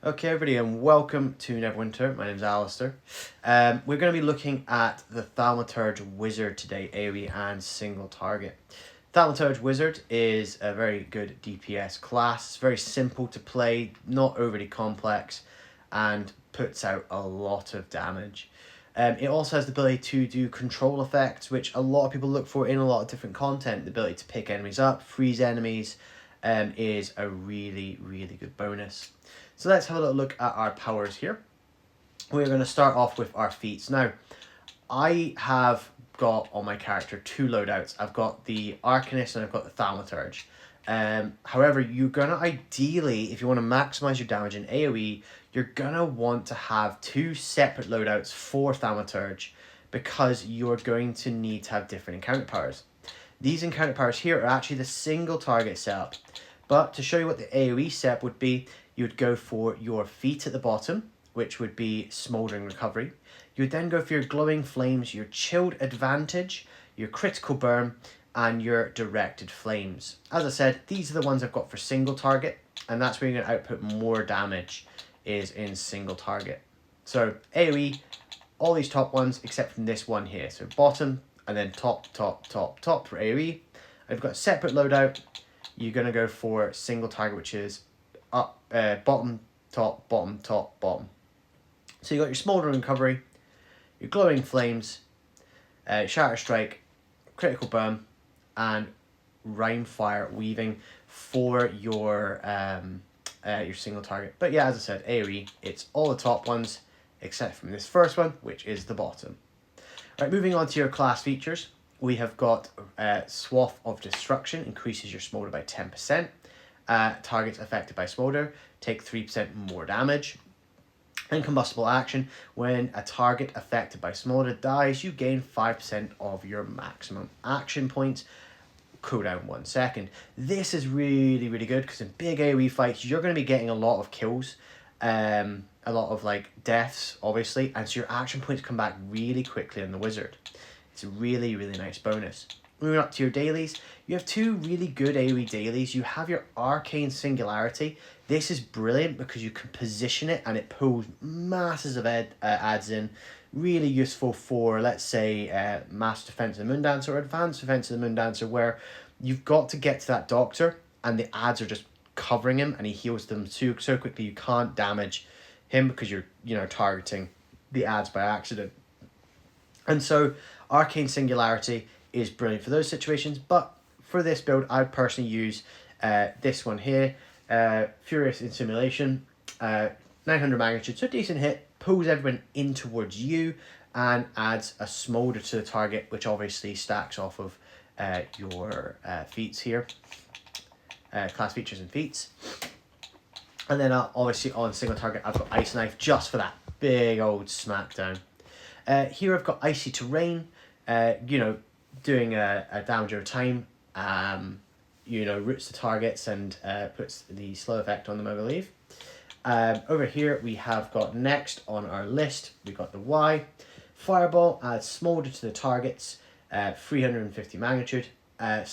Okay, everybody, and welcome to Neverwinter. My name's Alistair. We're going to be looking at the Thaumaturge Wizard today, AoE and single target. Thaumaturge Wizard is a very good DPS class. It's very simple to play, not overly complex, and puts out a lot of damage. It also has the ability to do control effects, which a lot of people look for in a lot of different content. The ability to pick enemies up, freeze enemies, is a really, really good bonus. So let's have a little look at our powers here. We're going to start off with our feats. Now, I have got on my character two loadouts. I've got the Arcanist and I've got the Thaumaturge. However, you're going to ideally, if you want to maximize your damage in AoE, you're going to want to have two separate loadouts for Thaumaturge because you're going to need to have different encounter powers. These encounter powers here are actually the single target setup. But to show you what the AoE setup would be, you would go for your feet at the bottom, which would be Smouldering Recovery. You would then go for your Glowing Flames, your Chilled Advantage, your Critical Burn, and your Directed Flames. As I said, these are the ones I've got for single target, and that's where you're going to output more damage, is in single target. So AoE, all these top ones except from this one here. So bottom, and then top, top, top, top for AoE. I've got a separate loadout. You're going to go for single target, which is up, bottom, top, bottom, top, bottom. So you got your Smouldering Recovery, your Glowing Flames, Shatter Strike, Critical Burn, and Rainfire Weaving for your single target. But yeah, as I said, AoE, it's all the top ones except from this first one, which is the bottom. Right, moving on to your class features, we have got Swath of Destruction, increases your smolder by 10%. Targets affected by smolder take 3% more damage. Incombustible action, when a target affected by smolder dies, you gain 5% of your maximum action points. Cooldown 1 second. This is really, really good because in big AoE fights, you're going to be getting a lot of kills. A lot of deaths, obviously, and so your action points come back really quickly on the wizard. It's a really, really nice bonus. Moving up to your dailies, you have two really good AoE dailies. You have your Arcane Singularity. This is brilliant because you can position it and it pulls masses of adds in. Really useful for, let's say, Master Defense of the Moondancer or Advanced Defense of the Moondancer, where you've got to get to that doctor and the adds are just covering him and he heals them so quickly you can't damage him because you're targeting the adds by accident. And so Arcane Singularity is brilliant for those situations, but for this build I personally use this one here, Furious Insimulation, 900 magnitude, so decent hit, pulls everyone in towards you and adds a smolder to the target, which obviously stacks off of your feats here, class features and feats. And then obviously on single target I've got Ice Knife just for that big old smackdown. Here I've got Icy Terrain, doing a damage over time, roots the targets and puts the slow effect on them, I believe. Over here we have got next on our list, we've got the Y. Fireball adds smolder to the targets, 350 magnitude.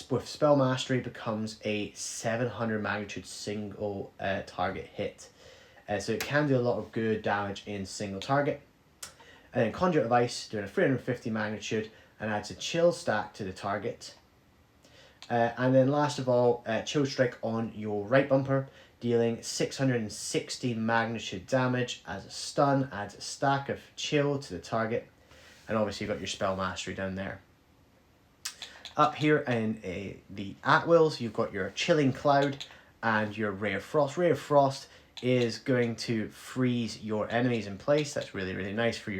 With Spell Mastery becomes a 700 magnitude single target hit. So it can do a lot of good damage in single target. And then Conduit of Ice doing a 350 magnitude and adds a chill stack to the target. And then last of all, Chill Strike on your right bumper, dealing 660 magnitude damage as a stun, adds a stack of chill to the target. And obviously you've got your Spell Mastery down there. Up here in the at-wills, you've got your Chilling Cloud and your Ray of Frost. Ray of Frost is going to freeze your enemies in place. That's really, really nice for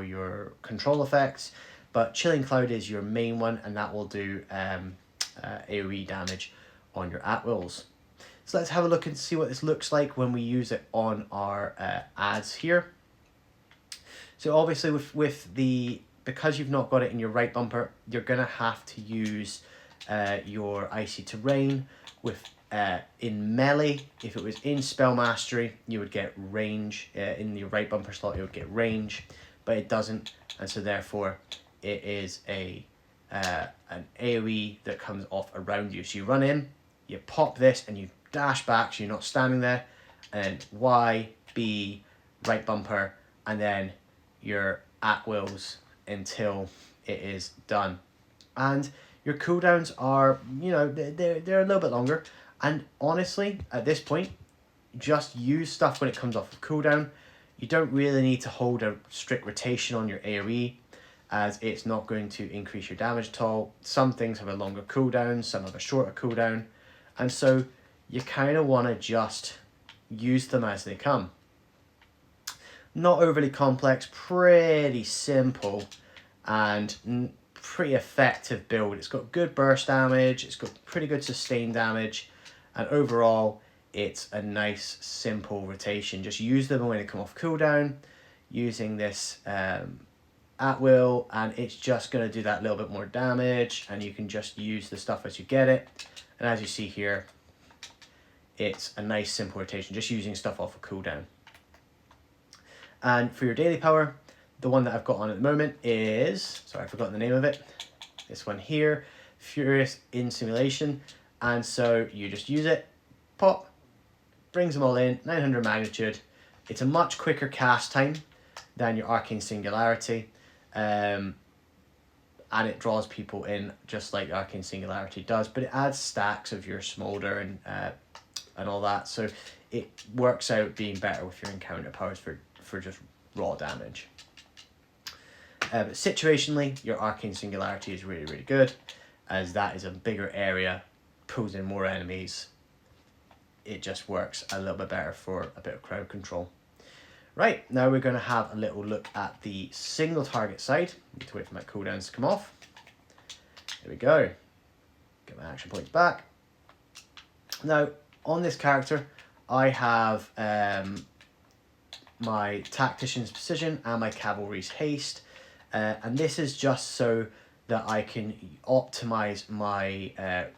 your control effects. But Chilling Cloud is your main one, and that will do AoE damage on your at-wills. So let's have a look and see what this looks like when we use it on our adds here. So obviously because you've not got it in your right bumper, you're going to have to use your Icy Terrain. In melee, if it was in Spell Mastery, you would get range. In your right bumper slot, you would get range, but it doesn't, and so therefore it is an AoE that comes off around you. So you run in, you pop this, and you dash back, so you're not standing there, and Y, B, right bumper, and then your at wills until it is done. And your cooldowns are, you know, they're a little bit longer. And honestly, at this point, just use stuff when it comes off of cooldown. You don't really need to hold a strict rotation on your AoE, as it's not going to increase your damage at all. Some things have a longer cooldown, some have a shorter cooldown, and so you kind of want to just use them as they come. Not overly complex, pretty simple, and pretty effective build. It's got good burst damage, it's got pretty good sustain damage, and overall it's a nice simple rotation. Just use them when they come off cooldown, using this at will, and it's just going to do that little bit more damage, and you can just use the stuff as you get it. And as you see here, it's a nice simple rotation, just using stuff off of cooldown. And for your daily power, the one that I've got on at the moment is, sorry, I've forgotten the name of it, this one here, Furious in Simulation. And so you just use it, pop, brings them all in, 900 magnitude. It's a much quicker cast time than your Arcane Singularity, and it draws people in just like Arcane Singularity does, but it adds stacks of your Smolder and all that, so it works out being better with your encounter powers for just raw damage. But situationally, your Arcane Singularity is really, really good, as that is a bigger area, pulls in more enemies. It just works a little bit better for a bit of crowd control. Right, now we're going to have a little look at the single target side. I need to wait for my cooldowns to come off. There we go. Get my action points back. Now, on this character, I have my Tactician's Precision and my Cavalry's Haste. And this is just so that I can optimize my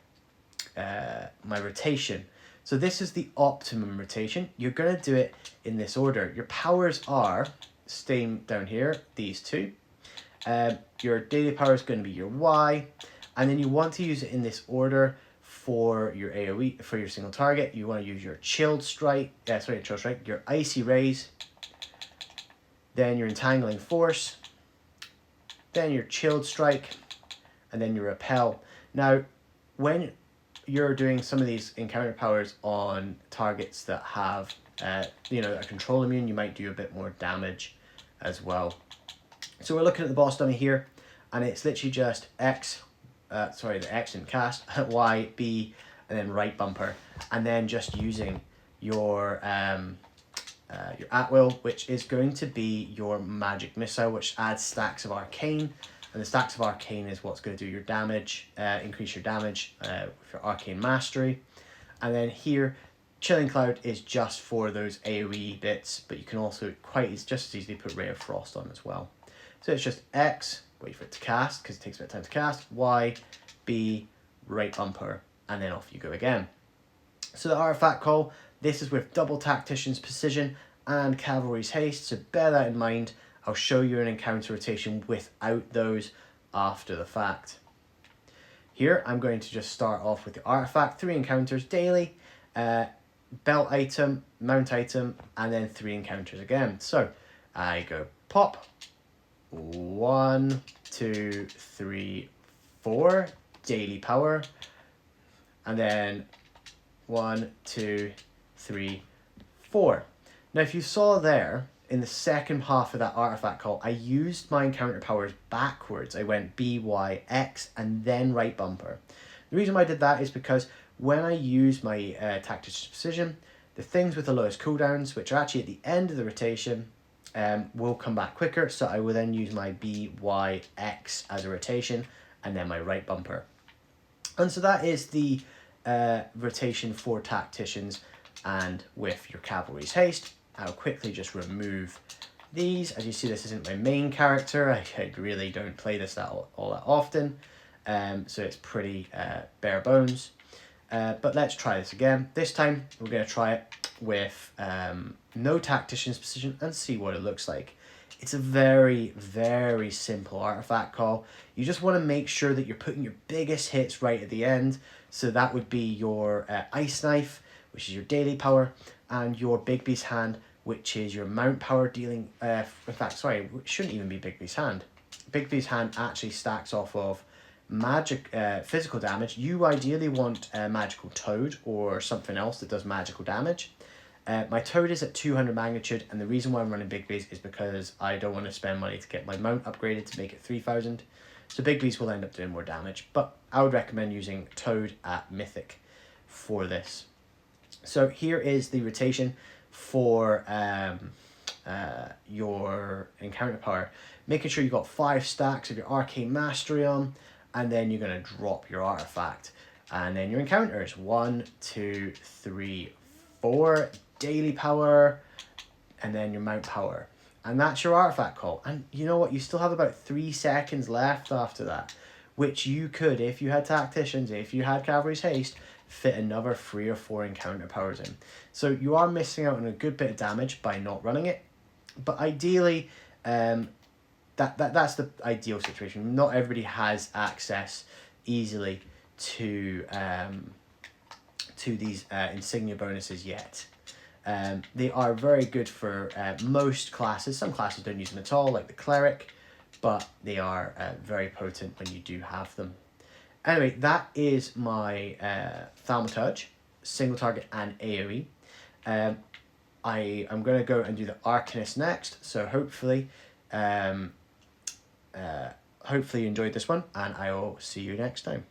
my rotation. So this is the optimum rotation. You're going to do it in this order. Your powers are, staying down here, these two. Your daily power is going to be your Y, and then you want to use it in this order for your AoE, for your single target. You want to use your Chilled Strike, your Icy Rays, then your Entangling Force, then your Chilled Strike, and then your Repel. Now, when you're doing some of these encounter powers on targets that have, a control immune, you might do a bit more damage as well. So we're looking at the boss dummy here, and it's literally just the X in cast, Y, B, and then right bumper, and then just using your at will, which is going to be your magic missile, which adds stacks of arcane. And the stacks of arcane is what's going to do your damage, increase your damage with your arcane mastery. And then here, Chilling Cloud is just for those AoE bits, but you can also just as easily put Ray of Frost on as well. So it's just X, wait for it to cast, because it takes a bit of time to cast, Y, B, right bumper, and then off you go again. So the artifact call, this is with double Tactician's Precision and Cavalry's Haste, so bear that in mind. I'll show you an encounter rotation without those after the fact. Here, I'm going to just start off with the artifact, 3 encounters daily, belt item, mount item, and then 3 encounters again. So I go pop, 1, 2, 3, 4, daily power, and then 1, 2, 3, 4. Now, if you saw there, in the second half of that artifact call, I used my encounter powers backwards. I went B, Y, X, and then right bumper. The reason why I did that is because when I use my Tactician's Precision, the things with the lowest cooldowns, which are actually at the end of the rotation, will come back quicker. So I will then use my B, Y, X as a rotation, and then my right bumper. And so that is the rotation for Tacticians. And with your Cavalry's Haste, I'll quickly just remove these. As you see, this isn't my main character. I really don't play this all that often. So it's pretty bare bones. But let's try this again. This time, we're going to try it with no Tactician's Precision and see what it looks like. It's a very, very simple artifact call. You just want to make sure that you're putting your biggest hits right at the end. So that would be your Ice Knife, which is your daily power, and your Big Beast Hand, which is your mount power dealing. In fact, sorry, it shouldn't even be Big Beast Hand. Big Beast Hand actually stacks off of magic, physical damage. You ideally want a magical toad or something else that does magical damage. My toad is at 200 magnitude, and the reason why I'm running Big Beast is because I don't want to spend money to get my mount upgraded to make it 3000. So Big Beast will end up doing more damage, but I would recommend using toad at Mythic for this. So here is the rotation for your encounter power. Making sure you've got 5 stacks of your Arcane Mastery on, and then you're going to drop your artifact. And then your encounters, 1, 2, 3, 4, daily power, and then your mount power. And that's your artifact call. And you know what? You still have about 3 seconds left after that, which you could, if you had Tacticians, if you had Cavalry's Haste, fit another 3 or 4 encounter powers in. So you are missing out on a good bit of damage by not running it. But ideally, that's the ideal situation. Not everybody has access easily to these insignia bonuses yet. They are very good for most classes. Some classes don't use them at all, like the Cleric, but they are very potent when you do have them. Anyway, that is my Thaumaturge, single target and AoE. I am going to go and do the Arcanist next, so hopefully you enjoyed this one, and I will see you next time.